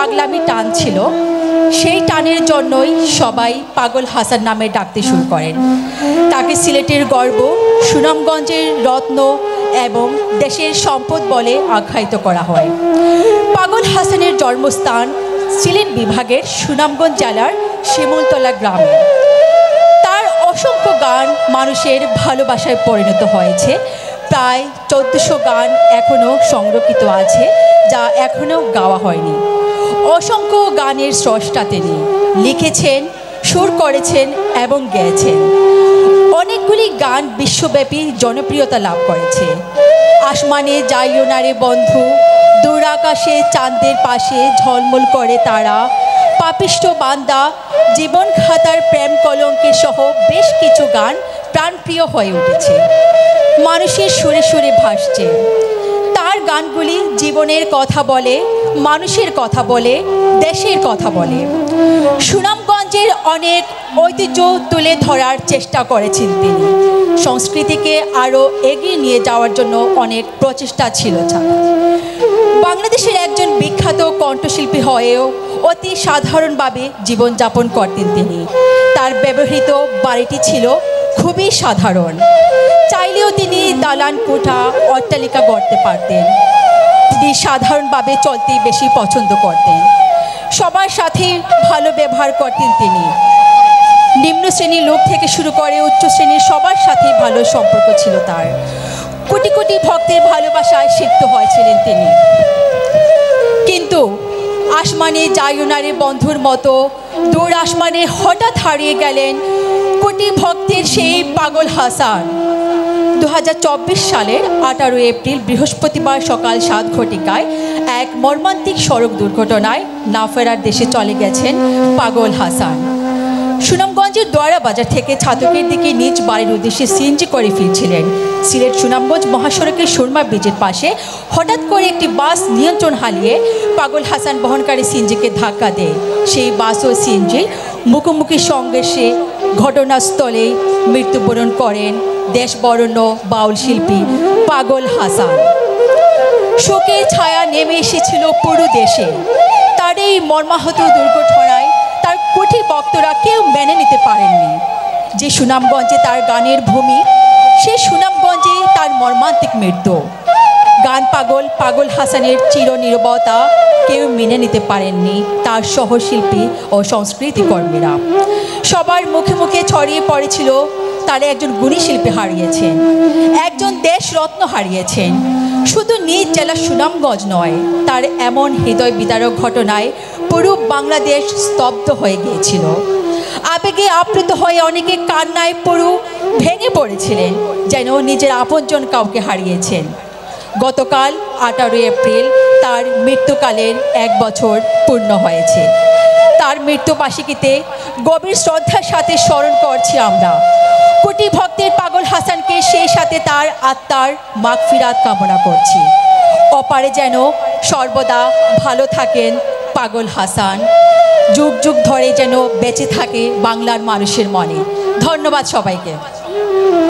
পাগলামি টান ছিল, সেই টানের জন্যই সবাই পাগল হাসান নামে ডাকতে শুরু করেন। তাকে সিলেটের গর্ব, সুনামগঞ্জের রত্ন এবং দেশের সম্পদ বলে আখ্যায়িত করা হয়। পাগল হাসানের জন্মস্থান সিলেট বিভাগের সুনামগঞ্জ জেলার শিমুলতলা গ্রামে। তার অসংখ্য গান মানুষের ভালোবাসায় পরিণত হয়েছে। প্রায় 1400 গান এখনও সংরক্ষিত আছে, যা এখনও গাওয়া হয়নি। অসংখ্য গানের স্রষ্টা তিনি, লিখেছেন, সুর করেছেন এবং গেয়েছেন। অনেকগুলি গান বিশ্বব্যাপী জনপ্রিয়তা লাভ করেছে। আসমানে যাইও না রে বন্ধু, দূর আকাশে চাঁদের পাশে ঝলমল করে তারা, পাপিষ্ঠ বান্দা, জীবন খাতার প্রেম কলঙ্কের সহ বেশ কিছু গান প্রাণপ্রিয় হয়ে উঠেছে, মানুষের সুরে সুরে ভাসছে। তার গানগুলি জীবনের কথা বলে, মানুষের কথা বলে, দেশের কথা বলে। সুনামগঞ্জের অনেক ঐতিহ্য তুলে ধরার চেষ্টা করেছেন তিনি। সংস্কৃতিকে আরও এগিয়ে নিয়ে যাওয়ার জন্য অনেক প্রচেষ্টা ছিল তার। বাংলাদেশের একজন বিখ্যাত কণ্ঠশিল্পী হয়েও অতি সাধারণভাবে জীবনযাপন করতেন তিনি। তার ব্যবহৃত বাড়িটি ছিল খুবই সাধারণ। চাইলেও তিনি দালান কোঠা, অট্টালিকা গড়তে পারতেন। তিনি সাধারণভাবে চলতে বেশি পছন্দ করতেন। সবার সাথে ভালো ব্যবহার করতেন তিনি। নিম্ন শ্রেণীর লোক থেকে শুরু করে উচ্চ শ্রেণীর সবার সাথে ভালো সম্পর্ক ছিল তার। কোটি কোটি ভক্তের ভালোবাসায় সিক্ত হয়েছিলেন তিনি। কিন্তু আসমানে যাইও না রে বন্ধুর মতো দূর আসমানে হঠাৎ হারিয়ে গেলেন কোটি ভক্তের সেই পাগল হাসান। 2024 সালের 18 এপ্রিল বৃহস্পতিবার সকাল 7 ঘটিকায় এক মর্মান্তিক সড়ক দুর্ঘটনায় না ফেরার দেশে চলে গেছেন পাগল হাসান। সুনামগঞ্জের দোয়ারা বাজার থেকে ছাতকের দিকে নিজ বাড়ির উদ্দেশ্যে সিএনজি করে ফিরছিলেন। সিলেট সুনামগঞ্জ মহাসড়কের সুরমা ব্রিজের পাশে হঠাৎ করে একটি বাস নিয়ন্ত্রণ হারিয়ে পাগল হাসান বহনকারী সিএনজিকে ধাক্কা দেয়। সেই বাস ও সিএনজির মুখোমুখি সংঘর্ষে ঘটনাস্থলেই মৃত্যুবরণ করেন দেশবরেণ্য বাউল শিল্পী পাগল হাসান। শোকের ছায়া নেমে এসেছিল পুরো দেশে। তার এই মর্মাহত দুর্ঘটনায় তার কোটি ভক্তরা কেউ মেনে নিতে পারেননি। যে সুনামগঞ্জে তার গানের ভূমি, সে সুনামগঞ্জে তার মর্মান্তিক মৃত্যু। গান পাগল পাগল হাসানের চিরনীরবতা কেউ মেনে নিতে পারেননি তার সহশিল্পী ও সংস্কৃতি কর্মীরা। সবার মুখে মুখে ছড়িয়ে পড়েছিল তারা একজন গুণী শিল্পী হারিয়েছেন, একজন দেশরত্ন হারিয়েছেন। শুধু নিজ জেলা সুনামগঞ্জ নয়, তার এমন হৃদয় বিদারক ঘটনায় পুরো বাংলাদেশ স্তব্ধ হয়ে গিয়েছিল। আবেগে আপ্লুত হয়ে অনেকে কান্নায় পুরো ভেঙে পড়েছিলেন, যেন নিজের আপনজন কাউকে হারিয়েছেন। গতকাল 18 এপ্রিল তার মৃত্যুকালের 1 বছর পূর্ণ হয়েছে। তার মৃত্যুবার্ষিকীতে গভীর শ্রদ্ধার সাথে স্মরণ করছি আমরা। কোটি ভক্তের পাগল হাসানকে, সেই সাথে তার আত্মার মাগফিরাত কামনা করছি। অপারে যেন সর্বদা ভালো থাকেন পাগল হাসান, যুগ যুগ ধরে যেন বেঁচে থাকে বাংলার মানুষের মনে। ধন্যবাদ সবাইকে।